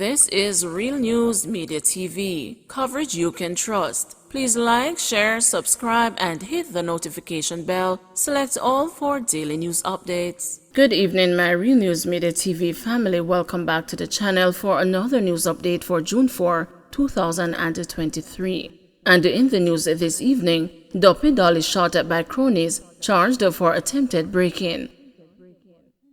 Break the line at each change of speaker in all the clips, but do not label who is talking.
This is Real News Media TV, coverage you can trust. Please like, share, subscribe, and hit the notification bell. Select all for daily news updates. Good evening, my Real News Media TV family. Welcome back to the channel for another news update for June 4, 2023. And in the news this evening, Duppy Doll is shot at by cronies, charged for attempted break-in.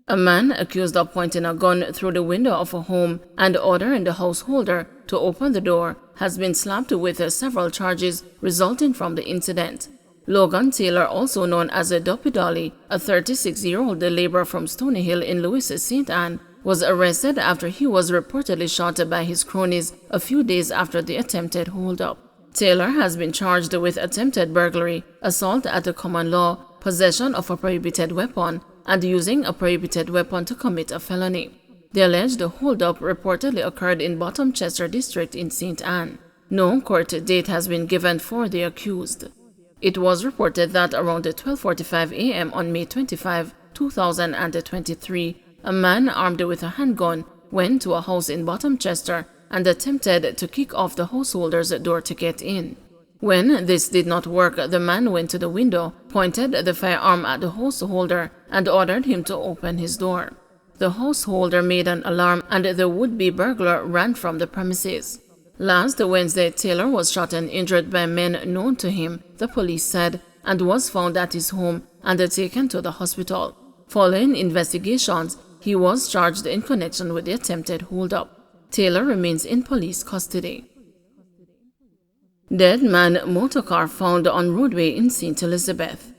A man accused of pointing a gun through the window of a home and ordering the householder to open the door has been slapped with several charges resulting from the incident. Logan Taylor, also known as a Duppy Dolly, a 36-year-old laborer from Stony Hill in Lewis, St. Anne, was arrested after he was reportedly shot by his cronies a few days after the attempted holdup. Taylor has been charged with attempted burglary, assault at the common law, possession of a prohibited weapon, and using a prohibited weapon to commit a felony. The alleged holdup reportedly occurred in Bottom Chester District in St. Anne. No court date has been given for the accused. It was reported that around 12:45 a.m. on May 25, 2023, a man armed with a handgun went to a house in Bottom Chester and attempted to kick off the householder's door to get in. When this did not work, the man went to the window, pointed the firearm at the householder, and ordered him to open his door. The householder made an alarm, and the would-be burglar ran from the premises. Last Wednesday, Taylor was shot and injured by men known to him, the police said, and was found at his home and taken to the hospital. Following investigations, he was charged in connection with the attempted holdup. Taylor remains in police custody. Dead man motorcar found on roadway in St. Elizabeth.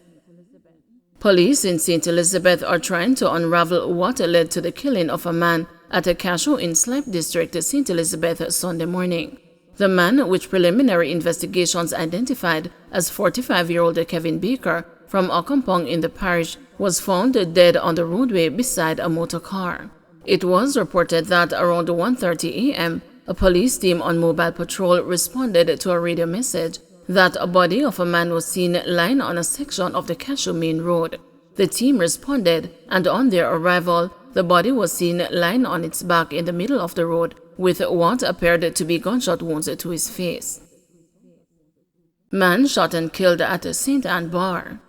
Police in St. Elizabeth are trying to unravel what led to the killing of a man at a cashew in Slipe District, St. Elizabeth, Sunday morning. The man, which preliminary investigations identified as 45-year-old Kevin Baker from Occompong in the parish, was found dead on the roadway beside a motorcar. It was reported that around 1:30 a.m., a police team on mobile patrol responded to a radio message that a body of a man was seen lying on a section of the Cashew Main Road. The team responded, and on their arrival, the body was seen lying on its back in the middle of the road with what appeared to be gunshot wounds to his face. Man shot and killed at a St. Anne bar.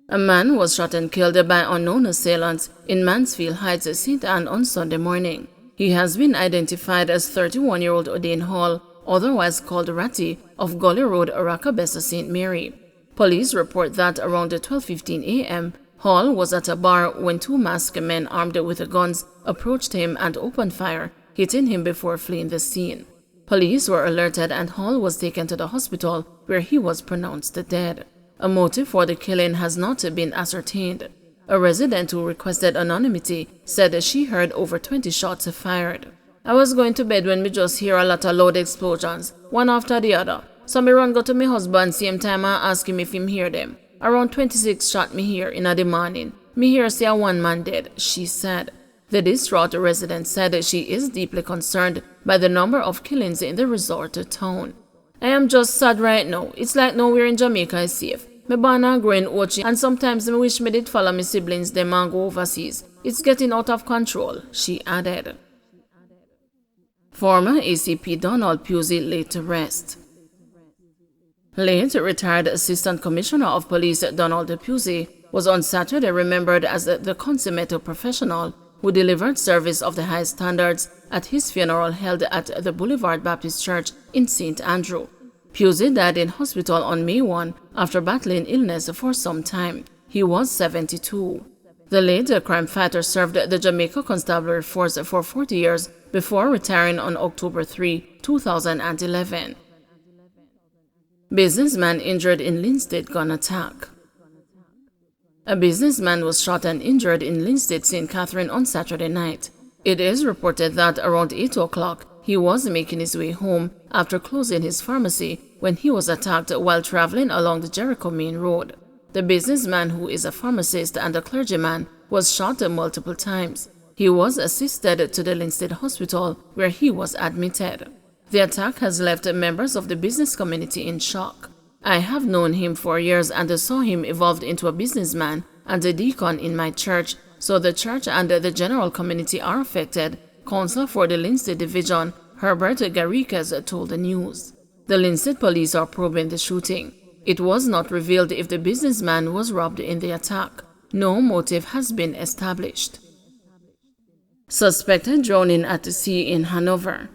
A man was shot and killed by unknown assailants in Mansfield Heights, St. Anne on Sunday morning. He has been identified as 31-year-old Odane Hall, otherwise called Ratty, of Gully Road, Rakabessa, St. Mary. Police report that around 12:15 a.m., Hall was at a bar when two masked men armed with guns approached him and opened fire, hitting him before fleeing the scene. Police were alerted and Hall was taken to the hospital where he was pronounced dead. A motive for the killing has not been ascertained. A resident who requested anonymity said she heard over 20 shots fired. I was going to bed when me just hear a lot of loud explosions, one after the other. So me run go to me husband same time and ask him if him hear them. Around 26 shot me here in the morning. Me hear say a one man dead, she said. The distraught resident said she is deeply concerned by the number of killings in the resort town. I am just sad right now. It's like nowhere in Jamaica is safe. Me born and grow in Ochi, and sometimes me wish me did follow me siblings them and go overseas. It's getting out of control, she added. Former ACP Donald Pusey laid to rest. Late retired Assistant Commissioner of Police Donald Pusey was on Saturday remembered as the consummate professional who delivered service of the highest standards at his funeral held at the Boulevard Baptist Church in St. Andrew. Pusey died in hospital on May 1 after battling illness for some time. He was 72. The late crime fighter served the Jamaica Constabulary Force for 40 years before retiring on October 3, 2011. Businessman injured in Lynn State gun attack. A businessman was shot and injured in Lynn State, St. Catherine on Saturday night. It is reported that around 8 o'clock, he was making his way home after closing his pharmacy when he was attacked while traveling along the Jericho Main Road. The businessman, who is a pharmacist and a clergyman, was shot multiple times. He was assisted to the Lynn State Hospital where he was admitted. The attack has left members of the business community in shock. I have known him for years and saw him evolved into a businessman and a deacon in my church, so the church and the general community are affected counsel for the Lynn State Division, Herbert Garriquez, told the news. The Lynn State police are probing the shooting. It was not revealed if the businessman was robbed in the attack. No motive has been established. Suspected drowning at sea in Hanover.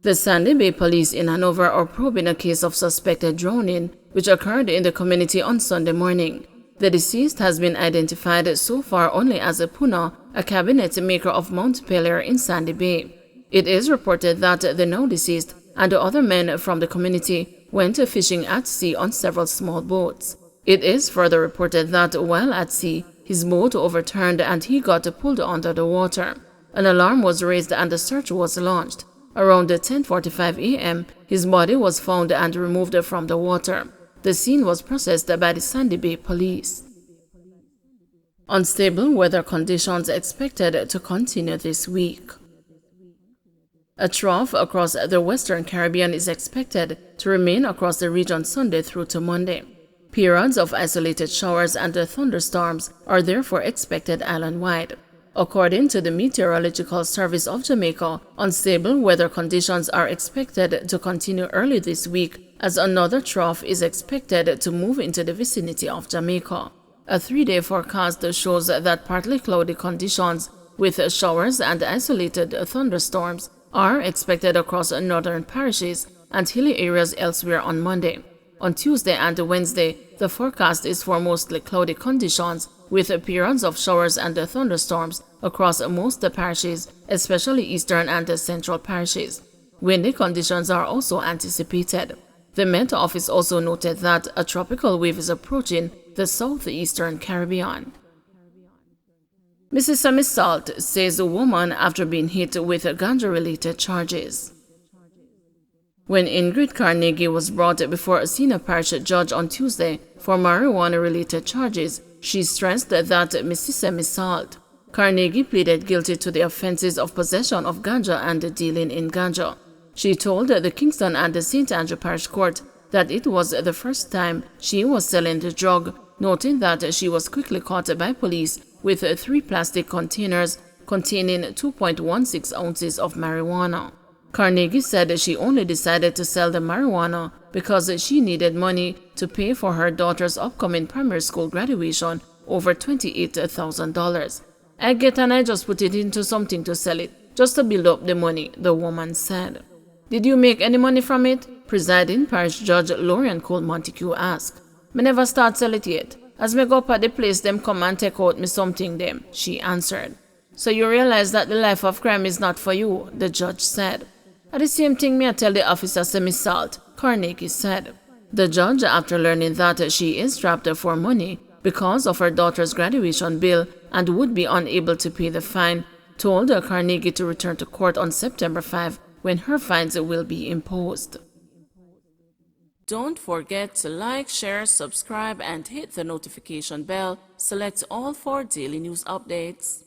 The Sandy Bay Police in Hanover are probing a case of suspected drowning which occurred in the community on Sunday morning. The deceased has been identified so far only as a Puna, a cabinet maker of Mount Pelier in Sandy Bay. It is reported that the now deceased and the other men from the community went fishing at sea on several small boats. It is further reported that while at sea, his boat overturned and he got pulled under the water. An alarm was raised and the search was launched. Around 10:45 a.m., his body was found and removed from the water. The scene was processed by the Sandy Bay Police. Unstable weather conditions expected to continue this week. A trough across the Western Caribbean is expected to remain across the region Sunday through to Monday. Periods of isolated showers and thunderstorms are therefore expected island-wide. According to the Meteorological Service of Jamaica, unstable weather conditions are expected to continue early this week as another trough is expected to move into the vicinity of Jamaica. A 3-day forecast shows that partly cloudy conditions with showers and isolated thunderstorms are expected across northern parishes and hilly areas elsewhere on Monday. On Tuesday and Wednesday, the forecast is for mostly cloudy conditions with periods of showers and thunderstorms across most parishes, especially eastern and central parishes. Windy conditions are also anticipated. The Met Office also noted that a tropical wave is approaching the southeastern Caribbean. Mississippi Salt says a woman after being hit with ganja-related charges. When Ingrid Carnegie was brought before a senior parish judge on Tuesday for marijuana-related charges, she stressed that Mississippi Salt. Carnegie pleaded guilty to the offenses of possession of ganja and dealing in ganja. She told the Kingston and the St. Andrew Parish Court that it was the first time she was selling the drug, noting that she was quickly caught by police with 3 plastic containers containing 2.16 ounces of marijuana. Carnegie said she only decided to sell the marijuana because she needed money to pay for her daughter's upcoming primary school graduation, over $28,000. I get and I just put it into something to sell it, just to build up the money, the woman said. Did you make any money from it? Presiding Parish Judge Lorian Cole Montague asked. Me never start sell it yet. As me go up at the place, them come and take out me something them, she answered. So you realize that the life of crime is not for you, the judge said. At the same thing me I tell the officer say me salt, Carnegie said. The judge, after learning that she is trapped for money because of her daughter's graduation bill and would be unable to pay the fine, told Carnegie to return to court on September 5 when her fines will be imposed. Don't forget to like, share, subscribe, and hit the notification bell. Select all for daily news updates.